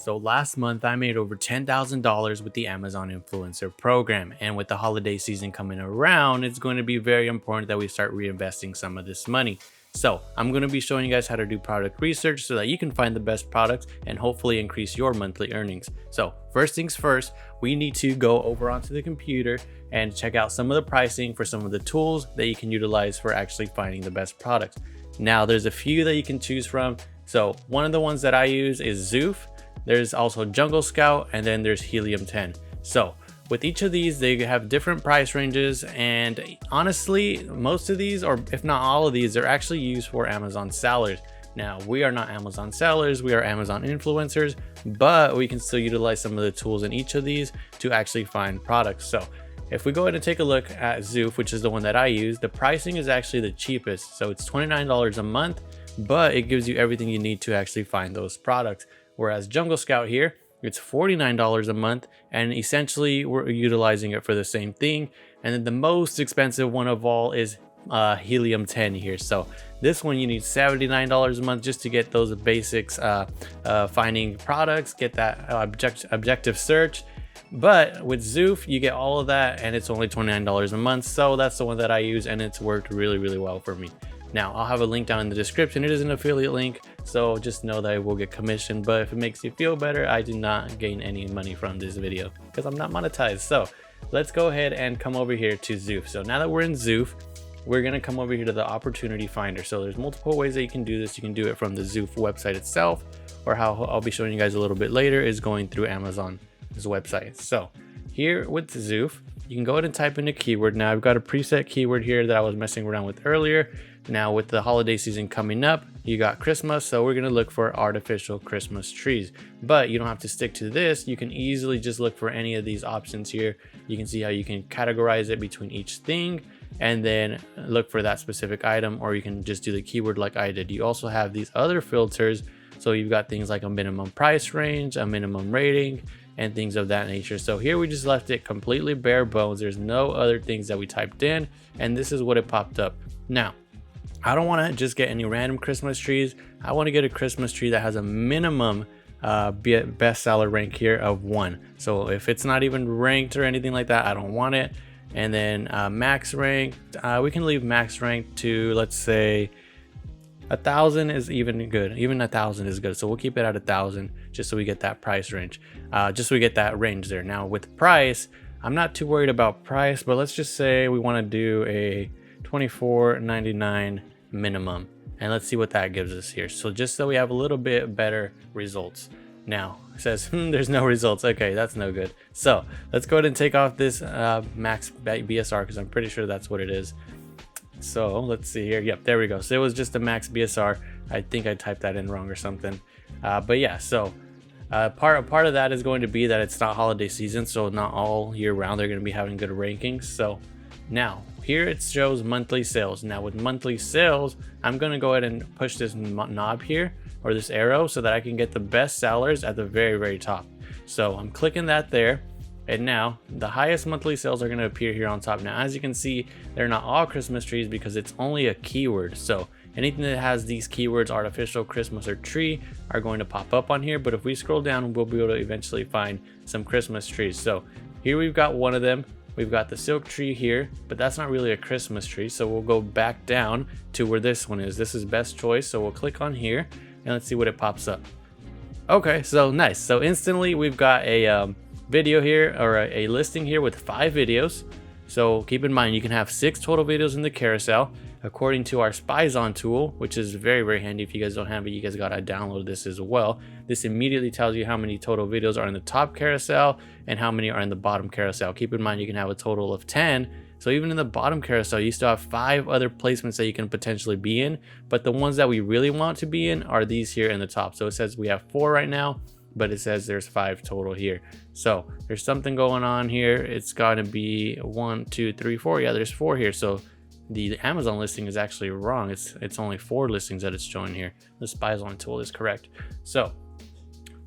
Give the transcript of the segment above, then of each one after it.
So last month I made over $10,000 with the Amazon Influencer Program, and with the holiday season coming around, it's going to be very important that we start reinvesting some of this money. So I'm going to be showing you guys how to do product research so that you can find the best products and hopefully increase your monthly earnings. So first things first, we need to go over onto the computer and check out some of the pricing for some of the tools that you can utilize for actually finding the best products. Now there's a few that you can choose from. So one of the ones that I use is Zoof. There's also Jungle Scout, and then there's Helium 10. So with each of these, they have different price ranges, and honestly, most of these, or if not all of these, are actually used for Amazon sellers. Now, we are not Amazon sellers, we are Amazon influencers, but we can still utilize some of the tools in each of these to actually find products. So if we go ahead and take a look at Zoof, which is the one that I use, the pricing is actually the cheapest. So it's $29 a month, but it gives you everything you need to actually find those products. Whereas Jungle Scout here, it's $49 a month, and essentially we're utilizing it for the same thing. And then the most expensive one of all is Helium 10 here. So this one you need $79 a month just to get those basics, finding products, get that objective search. But with Zoof, you get all of that, and it's only $29 a month. So that's the one that I use, and it's worked really, really well for me. Now, I'll have a link down in the description. It is an affiliate link, so just know that I will get commission. But if it makes you feel better, I do not gain any money from this video because I'm not monetized. So let's go ahead and come over here to Zoof. So now that we're in Zoof, we're going to come over here to the opportunity finder. So there's multiple ways that you can do this. You can do it from the Zoof website itself, or how I'll be showing you guys a little bit later is going through Amazon's website. So here with Zoof, you can go ahead and type in a keyword. Now I've got a preset keyword here that I was messing around with earlier. Now with the holiday season coming up, you got Christmas, so we're gonna look for artificial Christmas trees. But you don't have to stick to this. You can easily just look for any of these options here. You can see how you can categorize it between each thing and then look for that specific item, or you can just do the keyword like I did. You also have these other filters. So you've got things like a minimum price range, a minimum rating, and things of that nature. So here we just left it completely bare bones. There's no other things that we typed in, and this is what it popped up. Now, I don't want to just get any random Christmas trees. I want to get a Christmas tree that has a minimum bestseller rank here of 1. So if it's not even ranked or anything like that, I don't want it. And then max rank, we can leave max rank to, let's say, 1,000 is even good. Even 1,000 is good. So we'll keep it at 1,000 just so we get that price range. Just so we get that range there. Now with price, I'm not too worried about price, but let's just say we want to do a $24.99 minimum, and let's see what that gives us here. So just so we have a little bit better results. Now it says there's no results. Okay, that's no good. So let's go ahead and take off this max BSR, because I'm pretty sure that's what it is. So let's see here. Yep, there we go. So it was just a max BSR. I think I typed that in wrong or something. But yeah, so part of that is going to be that it's not holiday season, so not all year round they're going to be having good rankings. So now here it shows monthly sales. Now with monthly sales, I'm going to go ahead and push this knob here, or this arrow, so that I can get the best sellers at the very, very top. So I'm clicking that there. And now the highest monthly sales are going to appear here on top. Now, as you can see, they're not all Christmas trees because it's only a keyword. So anything that has these keywords, artificial, Christmas, or tree, are going to pop up on here. But if we scroll down, we'll be able to eventually find some Christmas trees. So here we've got one of them. We've got the silk tree here, but that's not really a Christmas tree. So we'll go back down to where this one is. This is best choice. So we'll click on here and let's see what it pops up. Okay, so nice. So instantly we've got a video here, or a listing here with 5 videos. So keep in mind, you can have 6 total videos in the carousel according to our SpyZon tool, which is very, very handy. If you guys don't have it, you guys gotta download this as well. This immediately tells you how many total videos are in the top carousel and how many are in the bottom carousel. Keep in mind, you can have a total of 10. So even in the bottom carousel, you still have 5 other placements that you can potentially be in, but the ones that we really want to be in are these here in the top. So it says we have 4 right now, but it says there's 5 total here. So there's something going on here. It's got to be 1, 2, 3, 4. Yeah, there's 4 here. So the Amazon listing is actually wrong. It's only 4 listings that it's showing here. The SpyZon tool is correct. So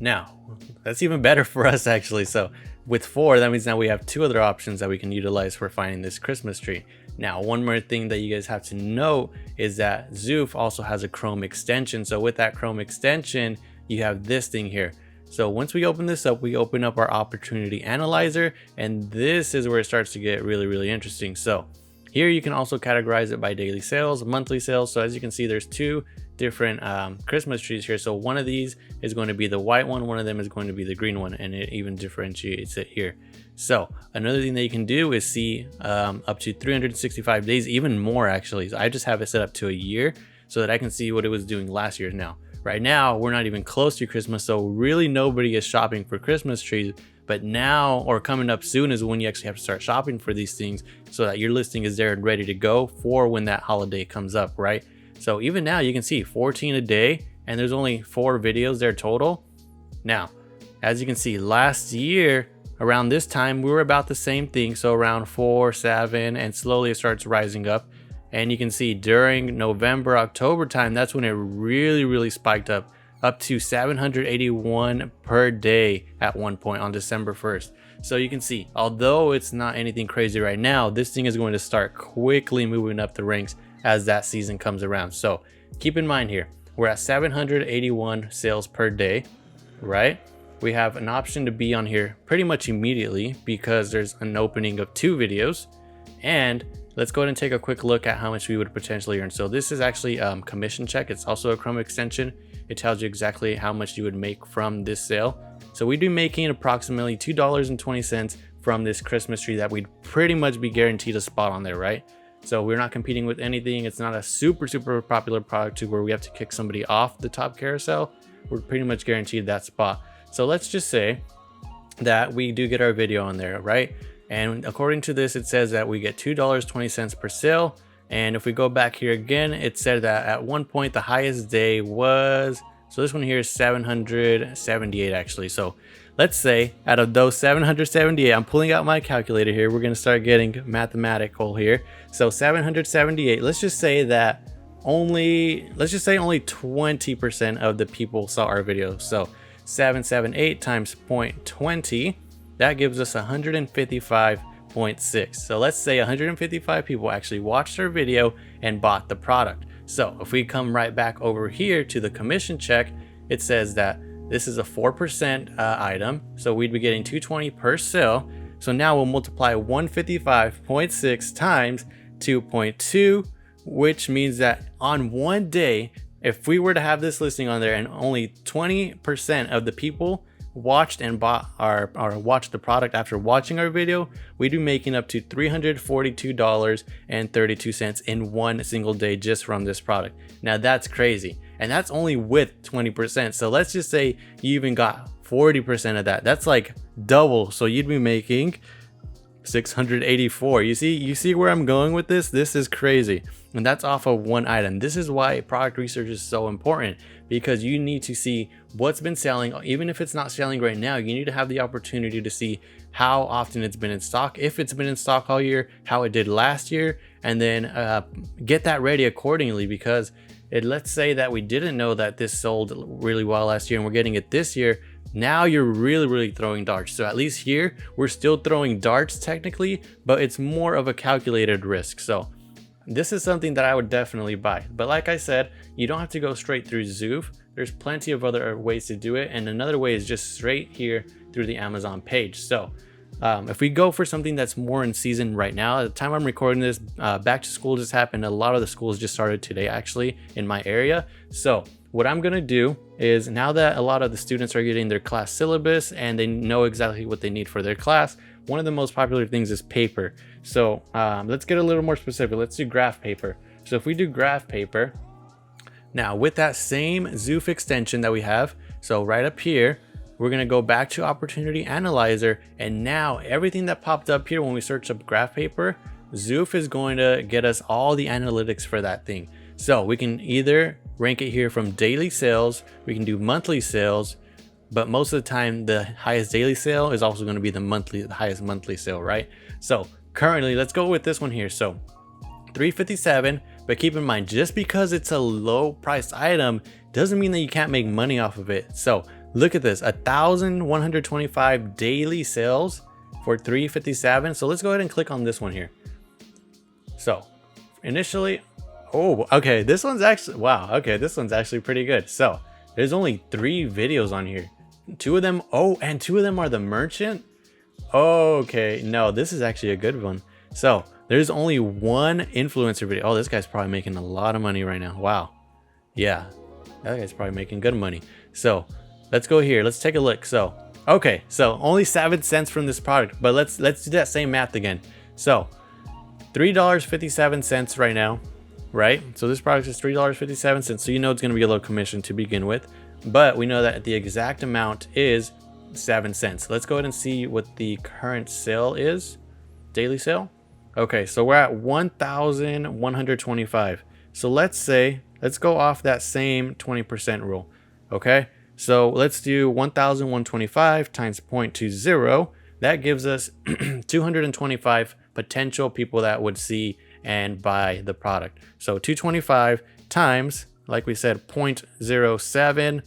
now that's even better for us actually. So with 4, that means now we have 2 other options that we can utilize for finding this Christmas tree. Now, one more thing that you guys have to know is that Zoof also has a Chrome extension. So with that Chrome extension, you have this thing here. So once we open this up, we open up our opportunity analyzer, and this is where it starts to get really interesting. So here you can also categorize it by daily sales, monthly sales. So as you can see, there's two different Christmas trees here. So one of these is going to be the white one of them is going to be the green one, and it even differentiates it here. So another thing that you can do is see up to 365 days, even more actually. So I just have it set up to a year so that I can see what it was doing last year. Now right now we're not even close to Christmas, so really nobody is shopping for Christmas trees. But now, or coming up soon, is when you actually have to start shopping for these things so that your listing is there and ready to go for when that holiday comes up, right? So even now you can see 14 a day, and there's only 4 videos there total. Now, as you can see, last year around this time we were about the same thing, so around 4, 7, and slowly it starts rising up. And you can see during November, October time, that's when it really spiked up to 781 per day at one point on December 1st. So you can see, although it's not anything crazy right now, this thing is going to start quickly moving up the ranks as that season comes around. So keep in mind here, we're at 781 sales per day, right? We have an option to be on here pretty much immediately because there's an opening of 2 videos. And let's go ahead and take a quick look at how much we would potentially earn. So this is actually commission check. It's also a Chrome extension. It tells you exactly how much you would make from this sale. So we'd be making approximately $2.20 from this Christmas tree that we'd pretty much be guaranteed a spot on there, right? So we're not competing with anything. It's not a super popular product to where we have to kick somebody off the top carousel. We're pretty much guaranteed that spot. So let's just say that we do get our video on there, right? And according to this, it says that we get $2.20 per sale. And if we go back here again, it said that at one point the highest day was, so this one here is 778 actually. So let's say out of those 778, I'm pulling out my calculator here. We're going to start getting mathematical here. So 778, let's just say only 20% of the people saw our video. So 778 times 0.20, that gives us 155.6. So let's say 155 people actually watched our video and bought the product. So if we come right back over here to the commission check, it says that this is a 4% item. So we'd be getting 220 per sale. So now we'll multiply 155.6 times 2.2, which means that on one day, if we were to have this listing on there and only 20% of the people watched and bought or watched the product after watching our video, we'd be making up to $342.32 in one single day just from this product. Now that's crazy, and that's only with 20%. So let's just say you even got 40% of that. That's like double. So you'd be making 684. You see where I'm going with this? This is crazy. And that's off of one item. This is why product research is so important, because you need to see what's been selling. Even if it's not selling right now, you need to have the opportunity to see how often it's been in stock, if it's been in stock all year, how it did last year, and then get that ready accordingly. Because let's say that we didn't know that this sold really well last year and we're getting it this year. Now you're really throwing darts. So at least here we're still throwing darts technically, but it's more of a calculated risk. So this is something that I would definitely buy. But like I said, you don't have to go straight through Zoof. There's plenty of other ways to do it, and another way is just straight here through the Amazon page. So if we go for something that's more in season right now, at the time I'm recording this, back to school just happened. A lot of the schools just started today actually in my area. So what I'm gonna do is, now that a lot of the students are getting their class syllabus and they know exactly what they need for their class, one of the most popular things is paper. So let's get a little more specific. Let's do graph paper. So if we do graph paper, now with that same Zoof extension that we have, so right up here, we're gonna go back to Opportunity Analyzer, and now everything that popped up here when we search up graph paper, Zoof is going to get us all the analytics for that thing. So we can either rank it here from daily sales, we can do monthly sales, but most of the time the highest daily sale is also going to be the highest monthly sale, right? So currently, let's go with this one here. So $357, but keep in mind, just because it's a low priced item doesn't mean that you can't make money off of it. So look at this, 1,125 daily sales for $357. So let's go ahead and click on this one here. So initially, oh, okay, this one's actually, wow, okay, this one's actually pretty good. So there's only 3 videos on here. 2 of them. Oh, and 2 of them are the merchant. Okay, no, this is actually a good one. So there's only one influencer video. Oh, this guy's probably making a lot of money right now. Wow. Yeah, that guy's probably making good money. So let's go here. Let's take a look. So, okay, so only 7 cents from this product, but let's do that same math again. So $3.57 right now, right? So this product is $3.57. So you know it's going to be a low commission to begin with, but we know that the exact amount is 7 cents. Let's go ahead and see what the current sale is. Daily sale. Okay, so we're at 1,125. So let's go off that same 20% rule. Okay, so let's do 1,125 times 0.20. That gives us 225 potential people that would see and buy the product. So 225 times, like we said, 0.07.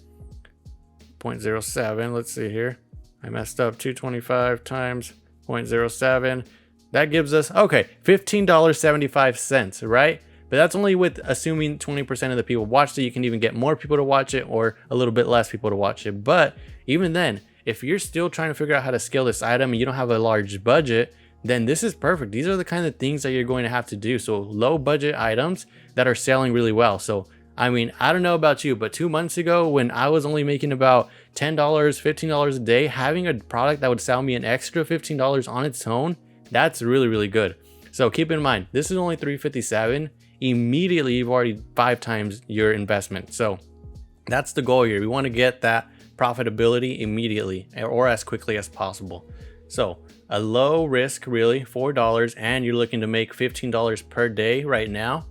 0.07. Let's see here. I messed up. 225 times 0.07. That gives us, okay, $15.75, right? But that's only with assuming 20% of the people watched it. You can even get more people to watch it or a little bit less people to watch it. But even then, if you're still trying to figure out how to scale this item and you don't have a large budget, then this is perfect. These are the kind of things that you're going to have to do. So low budget items that are selling really well. So, I mean, I don't know about you, but 2 months ago when I was only making about $10, $15 a day, having a product that would sell me an extra $15 on its own, that's really, really good. So keep in mind, this is only $3.57. Immediately, you've already 5 times your investment. So that's the goal here. We want to get that profitability immediately or as quickly as possible. So a low risk, really, $4, and you're looking to make $15 per day right now.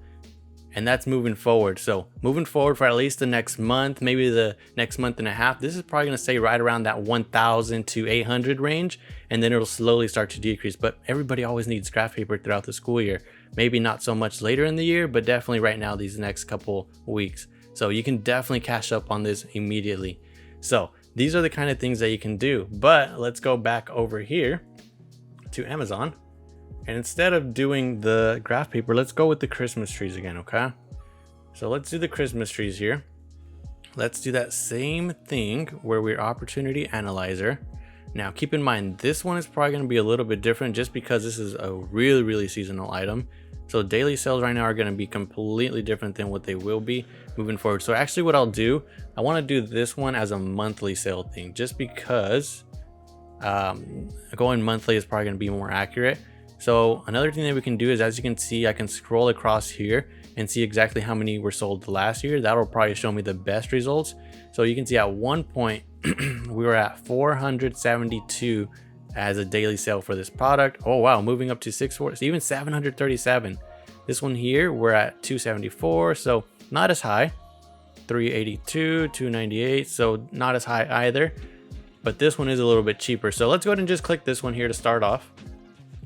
And that's moving forward. So moving forward for at least the next month, maybe the next month and a half, this is probably going to stay right around that 1,000 to 800 range, and then it'll slowly start to decrease. But everybody always needs graph paper throughout the school year. Maybe not so much later in the year, but definitely right now, these next couple weeks. So you can definitely cash up on this immediately. So these are the kind of things that you can do. But let's go back over here to Amazon. And instead of doing the graph paper, let's go with the Christmas trees again, okay? So let's do the Christmas trees here. Let's do that same thing where we're opportunity analyzer. Now keep in mind, this one is probably going to be a little bit different just because this is a really, really seasonal item. So daily sales right now are going to be completely different than what they will be moving forward. So actually what I'll do, I want to do this one as a monthly sale thing just because going monthly is probably going to be more accurate. So another thing that we can do is, as you can see, I can scroll across here and see exactly how many were sold last year. That'll probably show me the best results. So you can see at one point we were at 472 as a daily sale for this product. Oh wow, moving up to 640, even 737. This one here we're at 274, so not as high. 382, 298, so not as high either. But this one is a little bit cheaper. So let's go ahead and just click this one here to start off.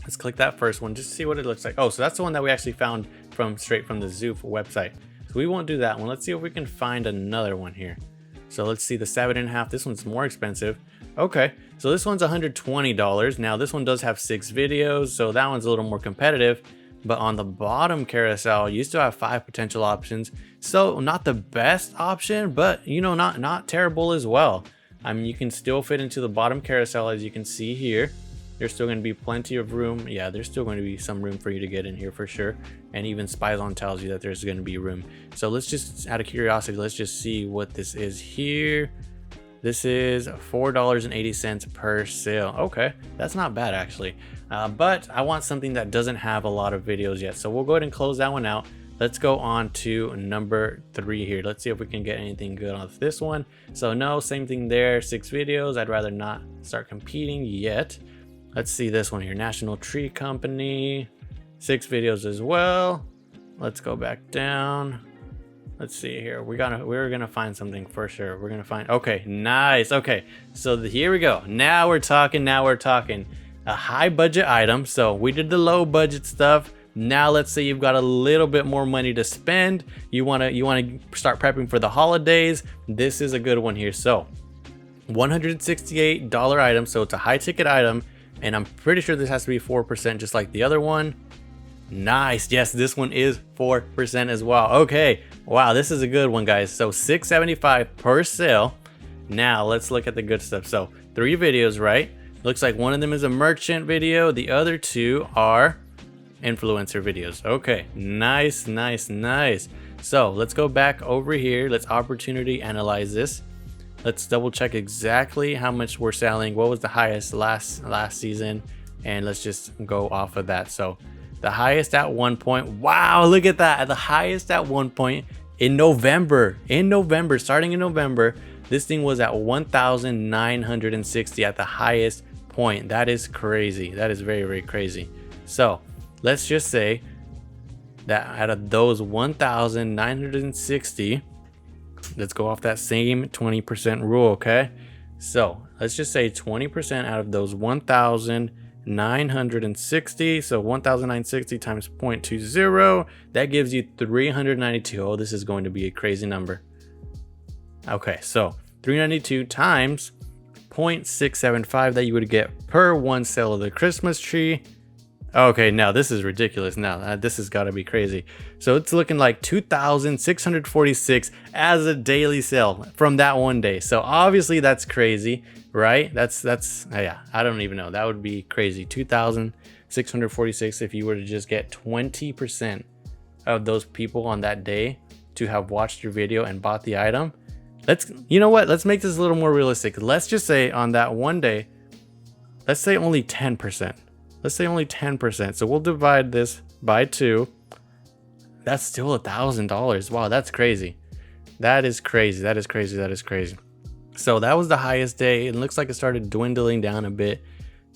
Let's click that first one just to see what it looks like. Oh, so that's the one that we actually found straight from the Zoof website. So we won't do that one. Let's see if we can find another one here. So let's see the 7.5. This one's more expensive. Okay, so this one's $120. Now this one does have 6 videos, so that one's a little more competitive. But on the bottom carousel, you still have 5 potential options. So not the best option, but you know, not terrible as well. I mean, you can still fit into the bottom carousel, as you can see here. There's still going to be plenty of room. Yeah, there's still going to be some room for you to get in here for sure. And even Spyzon tells you that there's going to be room. So let's just, out of curiosity, let's just see what this is here. This is $4.80 per sale. Okay, that's not bad actually. But I want something that doesn't have a lot of videos yet. So we'll go ahead and close that one out. Let's go on to number 3 here. Let's see if we can get anything good on this one. So no, same thing there, 6 videos. I'd rather not start competing yet. Let's see this one here, National Tree Company, 6 videos as well. Let's go back down. Let's see here. We're gonna find something for sure. We're gonna find, okay, nice. Okay, so here we go. Now we're talking. A high budget item. So we did the low budget stuff. Now let's say you've got a little bit more money to spend. You wanna start prepping for the holidays. This is a good one here. So $168 item. So it's a high ticket item. And I'm pretty sure this has to be 4% just like the other one. Nice. Yes, this one is 4% as well. Okay. Wow, this is a good one, guys. So $675 per sale. Now let's look at the good stuff. So 3 videos, right? Looks like one of them is a merchant video. The other 2 are influencer videos. Okay, nice, nice, nice. So let's go back over here. Let's opportunity analyze this. Let's double check exactly how much we're selling. What was the highest last season? And let's just go off of that. So the highest at one point. Wow, look at that. At the highest at one point in November. Starting in November, this thing was at 1,960 at the highest point. That is crazy. That is very, very crazy. So let's just say that out of those 1,960, let's go off that same 20% rule, okay? So let's just say 20% out of those 1,960. So 1,960 times 0.20, that gives you 392. Oh, this is going to be a crazy number. Okay, so 392 times 0.675 that you would get per one sale of the Christmas tree. Okay, now this is ridiculous. Now this has got to be crazy. So it's looking like 2,646 as a daily sale from that one day. So obviously that's crazy, right? That's yeah, I don't even know. That would be crazy. 2,646 if you were to just get 20% of those people on that day to have watched your video and bought the item. You know what? Let's make this a little more realistic. Let's just say on that one day, let's say only 10%. Let's say only 10%. So we'll divide this by 2. That's still $1,000. Wow, that's crazy. That is crazy. That is crazy. That is crazy. So that was the highest day. It looks like it started dwindling down a bit,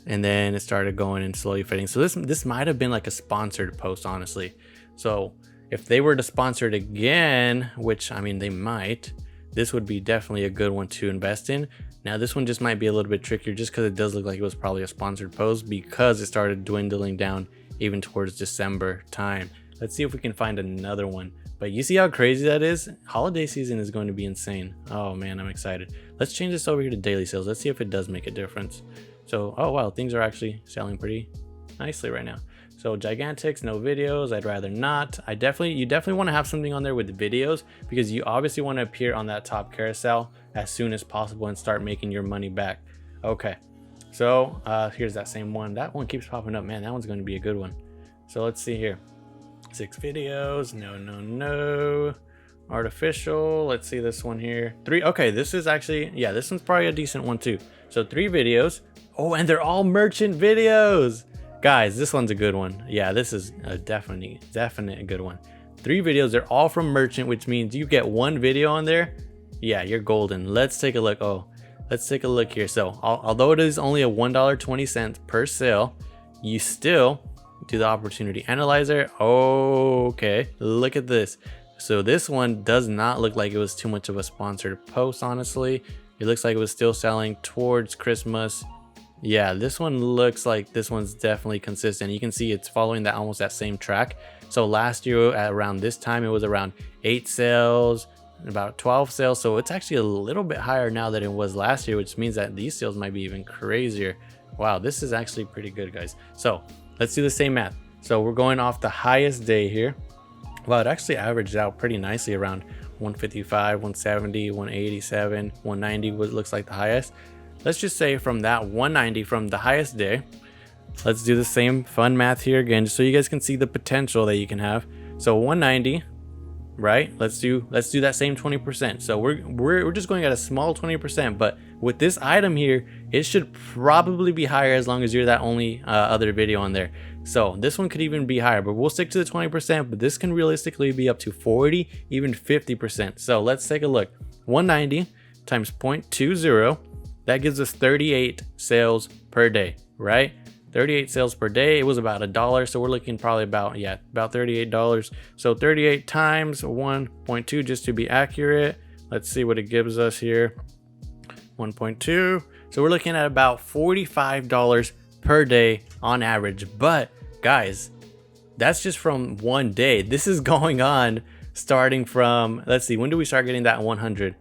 and then it started going and slowly fading. So this might have been like a sponsored post, honestly. So if they were to sponsor it again, which I mean they might, this would be definitely a good one to invest in. Now this one just might be a little bit trickier just because it does look like it was probably a sponsored post because it started dwindling down even towards December time. Let's see if we can find another one. But you see how crazy that is? Holiday season is going to be insane. Oh man, I'm excited. Let's change this over here to daily sales. Let's see if it does make a difference. So, oh wow, things are actually selling pretty nicely right now. So Gigantics, no videos, I'd rather not. You definitely want to have something on there with videos because you obviously want to appear on that top carousel as soon as possible and start making your money back. Okay, so here's that same one. That one keeps popping up, man. That one's going to be a good one. So let's see here. 6 videos, no. Artificial, let's see this one here. 3, okay, this is actually, yeah, this one's probably a decent one too. So 3 videos. Oh, and they're all merchant videos. Guys, this one's a good one. Yeah, this is a definite a good one. 3 videos, they're all from merchant, which means you get 1 video on there. Yeah, you're golden. Let's take a look. Oh, let's take a look here. So although it is only a $1.20 per sale, you still do the opportunity analyzer. Okay, look at this. So this one does not look like it was too much of a sponsored post, honestly. It looks like it was still selling towards Christmas. Yeah, this one looks like this one's definitely consistent. You can see it's following that almost that same track. So last year at around this time, it was around 8 sales, about 12 sales. So it's actually a little bit higher now than it was last year, which means that these sales might be even crazier. Wow, this is actually pretty good, guys. So let's do the same math. So we're going off the highest day here. Well, it actually averaged out pretty nicely around 155, 170, 187, 190 looks like the highest. Let's just say from that 190 from the highest day, let's do the same fun math here again, just so you guys can see the potential that you can have. So 190, right? Let's do that same 20%. So we're just going at a small 20%, but with this item here, it should probably be higher as long as you're that only other video on there. So this one could even be higher, but we'll stick to the 20%, but this can realistically be up to 40, even 50%. So let's take a look. 190 times 0.20, that gives us 38 sales per day, right? 38 sales per day. It was about $1, so we're looking probably about $38. So 38 times 1.2 just to be accurate. Let's see what it gives us here. 1.2. So we're looking at about $45 per day on average. But guys, that's just from one day. This is going on starting from, let's see, when do we start getting that 100?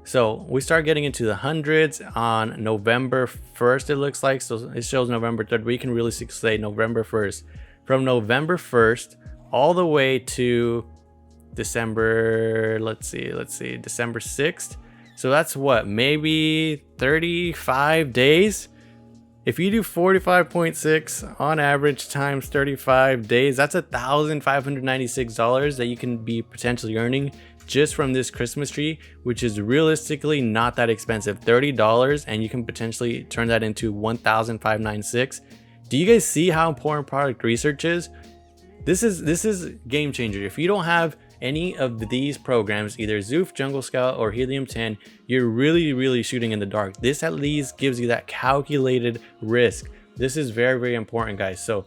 So we start getting into the hundreds on November 1st, it looks like. So it shows November 3rd. We can really say November 1st. From November 1st all the way to December, let's see, December 6th. So that's what, maybe 35 days? If you do 45.6 on average times 35 days, that's $1,596 that you can be potentially earning just from this Christmas tree, which is realistically not that expensive. $30, and you can potentially turn that into $1,596. Do you guys see how important product research is? This is game changer. If you don't have any of these programs, either Zoof, Jungle Scout, or Helium 10, you're really shooting in the dark. This at least gives you that calculated risk. This is very important, guys. So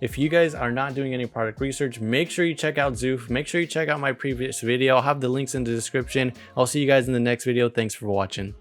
if you guys are not doing any product research, make sure you check out Zoof. Make sure you check out my previous video. I'll have the links in the description. I'll see you guys in the next video. Thanks for watching.